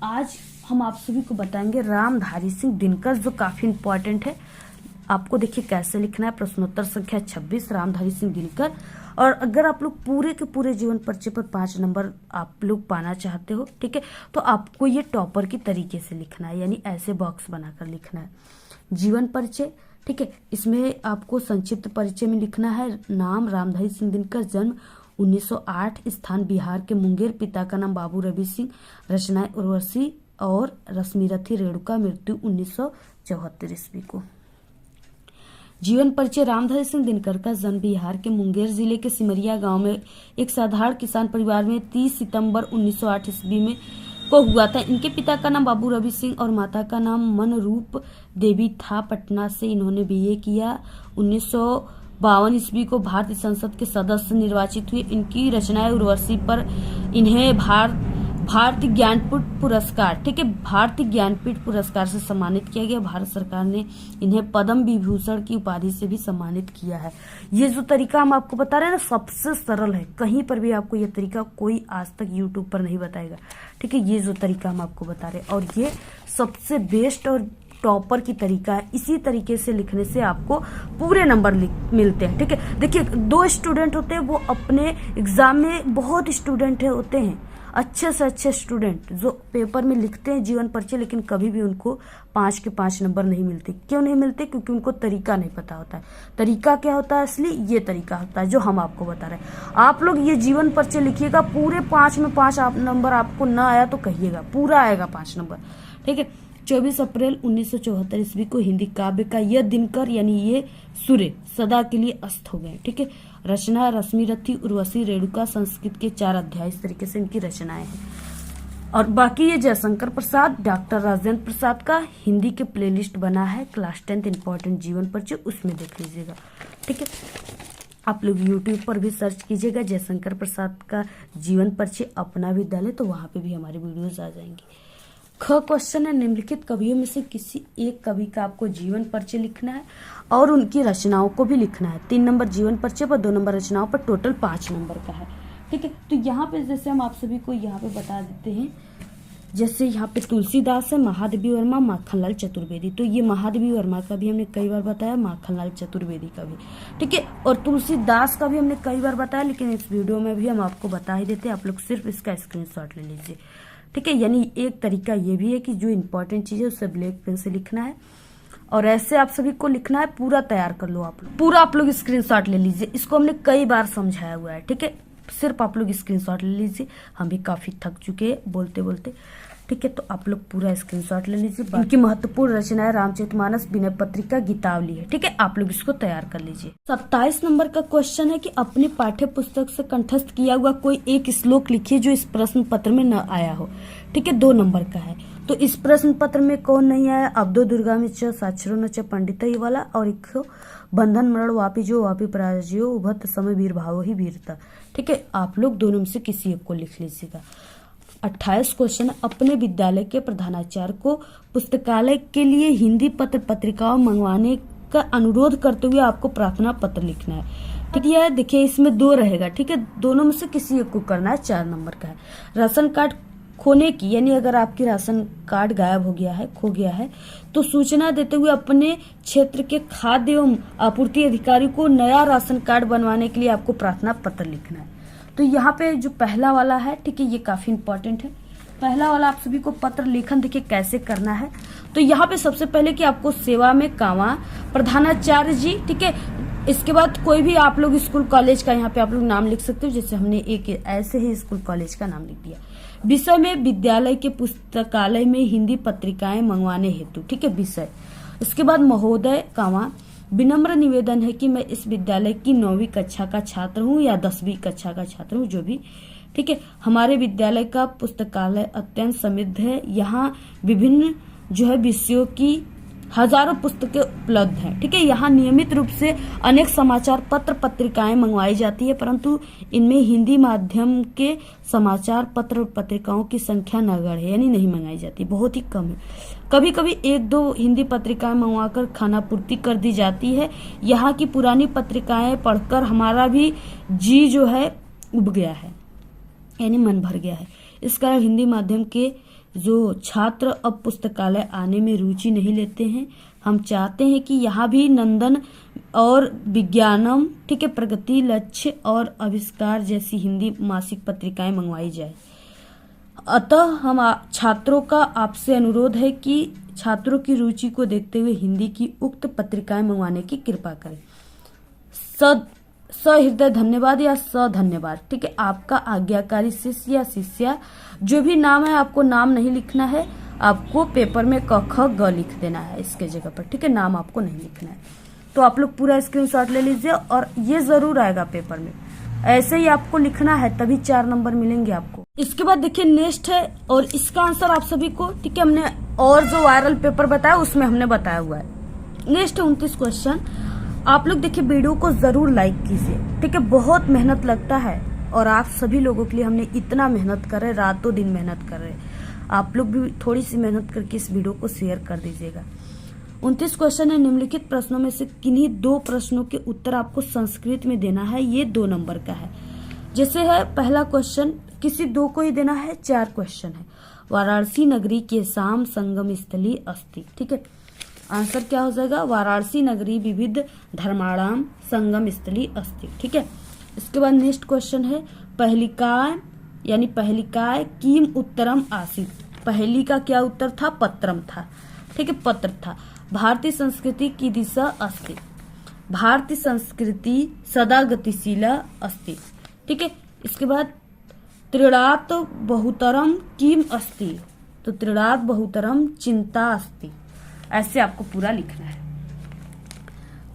आज हम आप सभी को बताएंगे रामधारी सिंह दिनकर, जो काफी इंपॉर्टेंट है। आपको देखिए कैसे लिखना है। प्रश्नोत्तर संख्या 26, रामधारी सिंह दिनकर। और अगर आप लोग पूरे के पूरे जीवन परिचय पर 5 नंबर आप लोग पाना चाहते हो, ठीक है, तो आपको ये टॉपर की तरीके से लिखना है, यानी ऐसे बॉक्स बनाकर लिखना है। जीवन परिचय, ठीक है, इसमें आपको संक्षिप्त परिचय में लिखना है नाम रामधारी सिंह दिनकर, जन्म 1908, स्थान बिहार के मुंगेर, पिता का नाम बाबू रवि सिंह, रचनाएं उर्वशी और रश्मिरथी रेणुका, मृत्यु 1974 ईस्वी को। जीवन परिचय रामधारी सिंह दिनकर का जन्म बिहार के मुंगेर जिले के सिमरिया गांव में एक साधारण किसान परिवार में 30 सितंबर 1908 ईस्वी में को हुआ था। इनके पिता का नाम बाबू रवि सिंह और माता का नाम मनरूप देवी था। पटना से इन्होंने बीए किया। 1952 ईस्वी को भारतीय संसद के सदस्य निर्वाचित हुए। इनकी रचनाएं उर्वशी पर इन्हें भारतीय ज्ञानपीठ पुरस्कार, ठीक है, भारतीय ज्ञानपीठ पुरस्कार से सम्मानित किया गया। भारत सरकार ने इन्हें पद्म विभूषण की उपाधि से भी सम्मानित किया है। ये जो तरीका हम आपको बता रहे हैं ना, सबसे सरल है। कहीं पर भी आपको ये तरीका कोई आज तक यूट्यूब पर नहीं बताएगा। ठीक है, ये जो तरीका हम आपको बता रहे हैं और ये सबसे बेस्ट और टॉपर की तरीका है। इसी तरीके से लिखने से आपको पूरे नंबर मिलते हैं। ठीक है, देखिए 2 स्टूडेंट होते हैं, वो अपने एग्जाम में बहुत स्टूडेंट होते हैं, अच्छे से अच्छे स्टूडेंट जो पेपर में लिखते हैं जीवन परिचय, लेकिन कभी भी उनको 5 के 5 नंबर नहीं मिलते। क्यों नहीं मिलते? क्योंकि उनको तरीका नहीं पता होता है। तरीका क्या होता है? असली ये तरीका होता है जो हम आपको बता रहे हैं। आप लोग ये जीवन परिचय लिखिएगा, पूरे 5 में 5 नंबर आपको ना आया तो कहिएगा, पूरा आएगा 5 नंबर। ठीक है, 24 अप्रैल 1974 ईस्वी को हिंदी काव्य का यह दिनकर यानी ये सूर्य सदा के लिए अस्त हो गए। ठीक है, रचना रश्मिरथी उर्वशी रेणुका, संस्कृत के 4 अध्याय, इस तरीके से इनकी रचनाएं हैं। और बाकी ये जयशंकर प्रसाद, डॉक्टर राजेंद्र प्रसाद का हिंदी के प्लेलिस्ट बना है, क्लास 10 इंपॉर्टेंट जीवन परिचय, उसमें देख लीजिएगा। ठीक है, आप लोग यूट्यूब पर भी सर्च कीजिएगा जयशंकर प्रसाद का जीवन परिचय अपना विद्यालय, तो वहां पे भी हमारे वीडियोज आ जाएंगे। ख क्वेश्चन है, निम्नलिखित कवियों में से किसी एक कवि का आपको जीवन परिचय लिखना है और उनकी रचनाओं को भी लिखना है। 3 नंबर जीवन परिचय पर, 2 नंबर रचनाओं पर, टोटल 5 नंबर का है। ठीक है, तो यहाँ पे जैसे हम आप सभी को यहाँ पे बता देते हैं, जैसे यहाँ पे तुलसीदास है, महादेवी वर्मा, माखनलाल चतुर्वेदी। तो ये महादेवी वर्मा का भी हमने कई बार बताया, माखनलाल चतुर्वेदी का भी। ठीक है, और तुलसीदास का भी हमने कई बार बताया, लेकिन इस वीडियो में भी हम आपको बता ही देते हैं। आप लोग सिर्फ इसका स्क्रीनशॉट ले लीजिए। ठीक है, यानी एक तरीका ये भी है कि जो इंपॉर्टेंट चीज है उसे ब्लैक पेन से लिखना है और ऐसे आप सभी को लिखना है। पूरा तैयार कर लो, आप लोग स्क्रीनशॉट ले लीजिए। इसको हमने कई बार समझाया हुआ है। ठीक है, सिर्फ आप लोग स्क्रीनशॉट ले लीजिए। हम भी काफी थक चुके हैं बोलते बोलते। ठीक है, तो आप लोग पूरा स्क्रीनशॉट ले लीजिए। इनकी महत्वपूर्ण रचनाएं रामचरितमानस, विनय पत्रिका, गीतावली है। ठीक है, आप लोग इसको तैयार कर लीजिए। 27 नंबर का क्वेश्चन है कि अपने पाठ्य पुस्तक से कंठस्थ किया हुआ कोई एक श्लोक लिखिए जो इस प्रश्न पत्र में न आया हो। ठीक है, 2 नंबर का है। तो इस प्रश्न पत्र में कौन नहीं आया? अब्दो दुर्गा में च साक्षरो न च पंडित, ये वाला, और एक बंधन मरण वापी जो वापी पराजयो उभत समय वीर भाव ही वीरता। ठीक है, आप लोग दोनों में से किसी एक को लिख लीजिएगा। 28 क्वेश्चन, अपने विद्यालय के प्रधानाचार्य को पुस्तकालय के लिए हिंदी पत्र पत्रिकाओं मंगवाने का अनुरोध करते हुए आपको प्रार्थना पत्र लिखना है। ठीक है, देखिए इसमें 2 रहेगा। ठीक है, दोनों में से किसी एक को करना है। 4 नंबर का है। राशन कार्ड खोने की, यानी अगर आपकी राशन कार्ड गायब हो गया है, खो गया है, तो सूचना देते हुए अपने क्षेत्र के खाद्य एवं आपूर्ति अधिकारी को नया राशन कार्ड बनवाने के लिए आपको प्रार्थना पत्र लिखना है। तो यहाँ पे जो पहला वाला है, ठीक है, ये काफी इंपॉर्टेंट है। पहला वाला आप सभी को पत्र लेखन देखिए कैसे करना है। तो यहाँ पे सबसे पहले कि आपको सेवा में कामा प्रधानाचार्य जी, ठीक है, इसके बाद कोई भी आप लोग स्कूल कॉलेज का यहाँ पे आप लोग नाम लिख सकते हो, जैसे हमने एक ऐसे ही स्कूल कॉलेज का नाम लिख दिया। विषय में विद्यालय के पुस्तकालय में हिंदी पत्रिकाएं मंगवाने हेतु, ठीक है, विषय। इसके बाद महोदय कामा विनम्र निवेदन है कि मैं इस विद्यालय की 9वीं कक्षा का छात्र हूँ या 10वीं कक्षा का छात्र हूँ, जो भी, ठीक है। हमारे विद्यालय का पुस्तकालय अत्यंत समृद्ध है। यहाँ विभिन्न जो है विषयों की हजारों पुस्तकें उपलब्ध हैं, ठीक है। यहाँ नियमित रूप से अनेक समाचार पत्र पत्रिकाएं मंगवाई जाती है, परंतु इनमें हिंदी माध्यम के समाचार पत्र और पत्रिकाओं की संख्या नगण्य है, यानी नहीं मंगाई जाती, बहुत ही कम है। कभी कभी 1-2 हिंदी पत्रिकाएं मंगवाकर खानापूर्ति कर दी जाती है। यहाँ की पुरानी पत्रिकाएं पढ़कर हमारा भी जी जो है उब गया है, यानी मन भर गया है। इस कारण हिंदी माध्यम के जो छात्र अब पुस्तकालय आने में रुचि नहीं लेते हैं। हम चाहते हैं कि यहाँ भी नंदन और विज्ञानम, ठीक है, प्रगति, लक्ष्य और आविष्कार जैसी हिंदी मासिक पत्रिकाएं मंगवाई जाए। अतः हम छात्रों का आपसे अनुरोध है कि छात्रों की रुचि को देखते हुए हिंदी की उक्त पत्रिकाएं मंगवाने की कृपा करें। सहृदय धन्यवाद या धन्यवाद, ठीक है। आपका आज्ञाकारी शिष्य या शिष्या, जो भी नाम है, आपको नाम नहीं लिखना है, आपको पेपर में क ख ग लिख देना है इसके जगह पर, ठीक है, नाम आपको नहीं लिखना है। तो आप लोग पूरा स्क्रीनशॉट ले लीजिए और ये जरूर आएगा पेपर में, ऐसे ही आपको लिखना है, तभी 4 नंबर मिलेंगे आपको। इसके बाद देखिए नेक्स्ट है, और इसका आंसर आप सभी को, ठीक है, हमने और जो वायरल पेपर बताया उसमें हमने बताया हुआ है। Next 29 question. आप लोग देखिए वीडियो को जरूर लाइक कीजिए, ठीक है, बहुत मेहनत लगता है और आप सभी लोगों के लिए हमने इतना मेहनत कर रहे, रातों दिन मेहनत कर रहे। आप लोग भी थोड़ी सी मेहनत करके इस वीडियो को शेयर कर दीजिएगा। 29 क्वेश्चन है। निम्नलिखित प्रश्नों में से किन्हीं 2 प्रश्नों के उत्तर आपको संस्कृत में देना है। ये 2 नंबर का है। जैसे है पहला क्वेश्चन, किसी 2 को ही देना है, 4 क्वेश्चन है। वाराणसी नगरी के शाम संगम स्थली अस्ति, ठीक है। आंसर क्या हो जाएगा? वाराणसी नगरी विविध धर्माणाम संगम स्थली अस्ति, ठीक है। इसके बाद नेक्स्ट क्वेश्चन है, पहलिकाय यानी पहलिकाय किम उत्तरम आसीत। पहली का क्या उत्तर था? पत्रम था, ठीक है, पत्र था। भारतीय संस्कृति की दिशा अस्ति। भारतीय संस्कृति सदा गतिशीला अस्ति, ठीक है। इसके बाद त्रिणात बहुतरम किम अस्ति, तो त्रिणात बहुतरम चिंता अस्ति। ऐसे आपको पूरा लिखना है।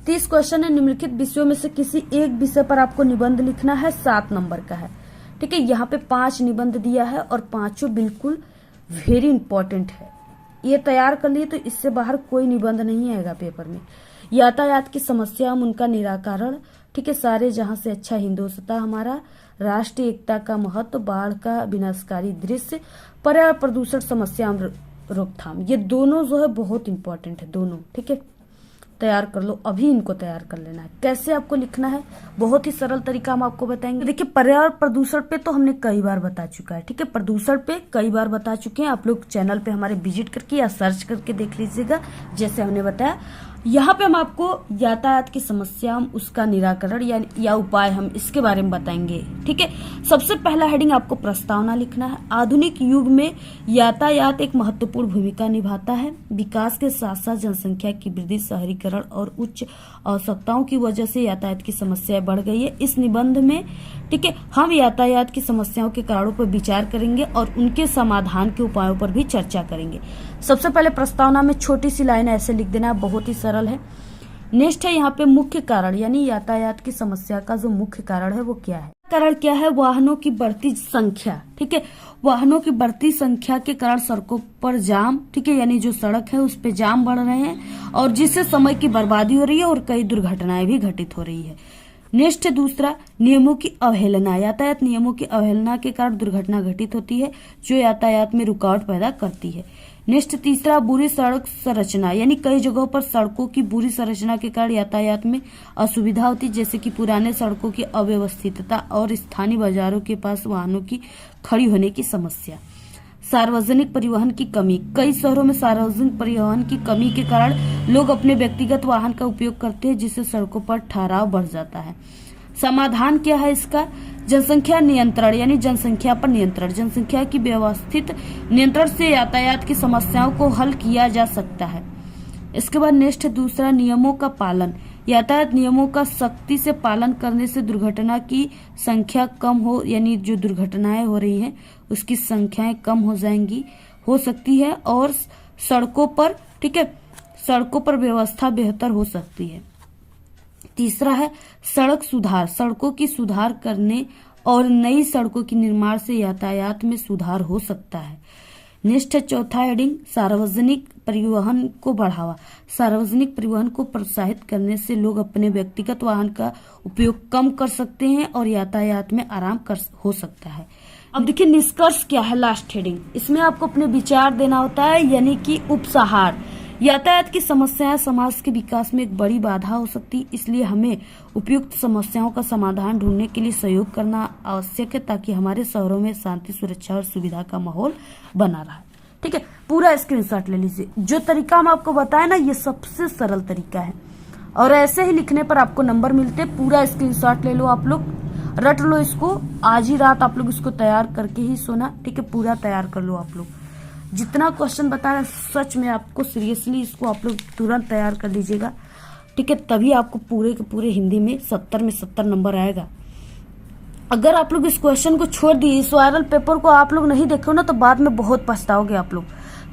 30 क्वेश्चन है। निम्नलिखित विषयों में से किसी एक विषय पर आपको निबंध लिखना है, 7 नंबर का है, ठीक है। यहाँ पे 5 निबंध दिया है और 5 बिल्कुल वेरी इंपॉर्टेंट है। ये तैयार कर लिए तो इससे बाहर कोई निबंध नहीं आएगा पेपर में। यातायात की समस्या, उनका निराकरण, ठीक है। सारे जहां से अच्छा हिंदुस्तान हमारा, राष्ट्रीय एकता का महत्व, बाढ़ का विनाशकारी दृश्य, पर्यावरण प्रदूषण समस्या रोकथाम। ये दोनों जो है बहुत इंपॉर्टेंट है, दोनों, ठीक है। तैयार कर लो, अभी इनको तैयार कर लेना है। कैसे आपको लिखना है, बहुत ही सरल तरीका हम आपको बताएंगे। देखिए पर्यावरण प्रदूषण पे तो हमने कई बार बता चुका है, ठीक है। प्रदूषण पे कई बार बता चुके हैं। आप लोग चैनल पे हमारे विजिट करके या सर्च करके देख लीजिएगा, जैसे हमने बताया। यहाँ पे हम आपको यातायात की समस्या, उसका निराकरण या उपाय, हम इसके बारे में बताएंगे, ठीक है। सबसे पहला हेडिंग आपको प्रस्तावना लिखना है। आधुनिक युग में यातायात एक महत्वपूर्ण भूमिका निभाता है। विकास के साथ साथ जनसंख्या की वृद्धि, शहरीकरण और उच्च आवश्यकताओं की वजह से यातायात की समस्या बढ़ गई है। इस निबंध में, ठीक है, हम यातायात की समस्याओं के कारणों पर विचार करेंगे और उनके समाधान के उपायों पर भी चर्चा करेंगे। सबसे पहले प्रस्तावना में छोटी सी लाइन ऐसे लिख देना, बहुत ही सरल है। नेक्स्ट है यहाँ पे मुख्य कारण, यानी यातायात की समस्या का जो मुख्य कारण है वो क्या है? कारण क्या है? वाहनों की बढ़ती संख्या, ठीक है। वाहनों की बढ़ती संख्या के कारण सड़कों पर जाम, ठीक है, यानी जो सड़क है उस पे जाम बढ़ रहे हैं और जिससे समय की बर्बादी हो रही है और कई दुर्घटनाएं भी घटित हो रही है। नेक्स्ट है दूसरा, नियमों की अवहेलना। यातायात नियमों की अवहेलना के कारण दुर्घटना घटित होती है, जो यातायात में रुकावट पैदा करती है। नेक्स्ट तीसरा, बुरी सड़क संरचना, यानी कई जगहों पर सड़कों की बुरी संरचना के कारण यातायात में असुविधा होती, जैसे कि पुराने सड़कों की अव्यवस्थितता और स्थानीय बाजारों के पास वाहनों की खड़ी होने की समस्या। सार्वजनिक परिवहन की कमी, कई शहरों में सार्वजनिक परिवहन की कमी के कारण लोग अपने व्यक्तिगत वाहन का उपयोग करते हैं, जिससे सड़कों पर ठहराव बढ़ जाता है। समाधान क्या है इसका? जनसंख्या नियंत्रण, यानी जनसंख्या पर नियंत्रण। जनसंख्या की व्यवस्थित नियंत्रण से यातायात की समस्याओं को हल किया जा सकता है। इसके बाद नेक्स्ट है दूसरा, नियमों का पालन, यातायात नियमों का सख्ती से पालन करने से दुर्घटना की संख्या कम हो, यानी जो दुर्घटनाएं हो रही हैं उसकी संख्याएं कम हो जाएंगी, हो सकती है। और सड़कों पर, ठीक है, सड़कों पर व्यवस्था बेहतर हो सकती है। तीसरा है सड़क सुधार, सड़कों की सुधार करने और नई सड़कों के निर्माण से यातायात में सुधार हो सकता है। नेक्स्ट है चौथा हेडिंग सार्वजनिक परिवहन को बढ़ावा, सार्वजनिक परिवहन को प्रोत्साहित करने से लोग अपने व्यक्तिगत वाहन का उपयोग कम कर सकते हैं और यातायात में आराम हो सकता है। अब देखिए निष्कर्ष क्या है, लास्ट हेडिंग, इसमें आपको अपने विचार देना होता है, यानी कि उपसंहार। यातायात की समस्याएं समाज के विकास में एक बड़ी बाधा हो सकती, इसलिए हमें उपयुक्त समस्याओं का समाधान ढूंढने के लिए सहयोग करना आवश्यक है, ताकि हमारे शहरों में शांति, सुरक्षा और सुविधा का माहौल बना रहा। ठीक है, पूरा स्क्रीनशॉट ले लीजिए। जो तरीका हम आपको बताए ना, ये सबसे सरल तरीका है और ऐसे ही लिखने पर आपको नंबर मिलते। पूरा स्क्रीनशॉट ले लो, आप लोग रट लो इसको, आज ही रात आप लोग इसको तैयार करके ही सोना। ठीक है, पूरा तैयार कर लो आप लोग। जितना क्वेश्चन बता रहे सच में आपको सीरियसली इसको आप लोग तुरंत तैयार कर लीजिएगा। ठीक है, तभी आपको पूरे के पूरे हिंदी में 70 में 70 नंबर आएगा। अगर आप लोग इस क्वेश्चन को छोड़ दिए, इस वायरल पेपर को आप लोग नहीं देखो ना, तो बाद में बहुत पछताओगे। आप लोग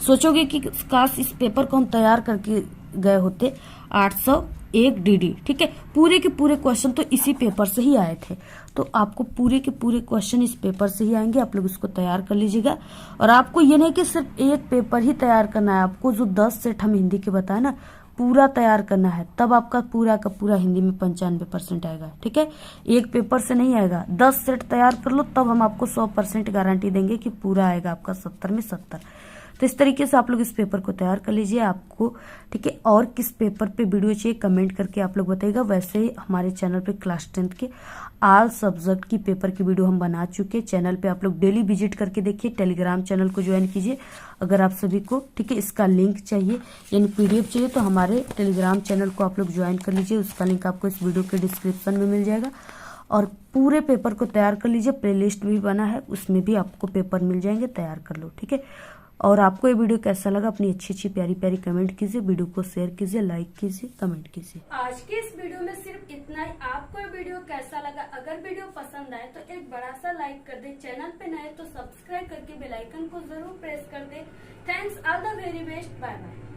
सोचोगे कि काश इस पेपर को हम तैयार करके गए होते। 801 DD, ठीक है, पूरे के पूरे क्वेश्चन तो इसी पेपर से ही आए थे, तो आपको पूरे के पूरे क्वेश्चन इस पेपर से ही आएंगे। आप लोग इसको तैयार कर लीजिएगा। और आपको ये नहीं कि सिर्फ एक पेपर ही तैयार करना है, आपको जो 10 सेट हम हिंदी के बताए ना, पूरा तैयार करना है, तब आपका पूरा का पूरा हिंदी में 95% आएगा। ठीक है, एक पेपर से नहीं आएगा, 10 सेट तैयार कर लो, तब हम आपको 100% गारंटी देंगे कि पूरा आएगा आपका 70 में 70। तो इस तरीके से आप लोग इस पेपर को तैयार कर लीजिए आपको। ठीक है, और किस पेपर पे वीडियो चाहिए कमेंट करके आप लोग बताइएगा। वैसे ही हमारे चैनल पे क्लास 10 के ऑल सब्जेक्ट की पेपर की वीडियो हम बना चुके हैं। चैनल पे आप लोग डेली विजिट करके देखिए, टेलीग्राम चैनल को ज्वाइन कीजिए अगर आप सभी को। ठीक है, इसका लिंक चाहिए यानी PDF चाहिए तो हमारे टेलीग्राम चैनल को आप लोग ज्वाइन कर लीजिए। उसका लिंक आपको इस वीडियो के डिस्क्रिप्शन में मिल जाएगा। और पूरे पेपर को तैयार कर लीजिए, प्लेलिस्ट भी बना है, उसमें भी आपको पेपर मिल जाएंगे, तैयार कर लो। ठीक है, और आपको ये वीडियो कैसा लगा अपनी अच्छी अच्छी प्यारी प्यारी कमेंट कीजिए, वीडियो को शेयर कीजिए, लाइक कीजिए, कमेंट कीजिए। आज के इस वीडियो में सिर्फ इतना ही। आपको ये वीडियो कैसा लगा? अगर वीडियो पसंद आए तो एक बड़ा सा लाइक कर दे, चैनल पे नए तो सब्सक्राइब करके बेल आइकन को जरूर प्रेस कर दे। Thanks, all the very best, bye bye.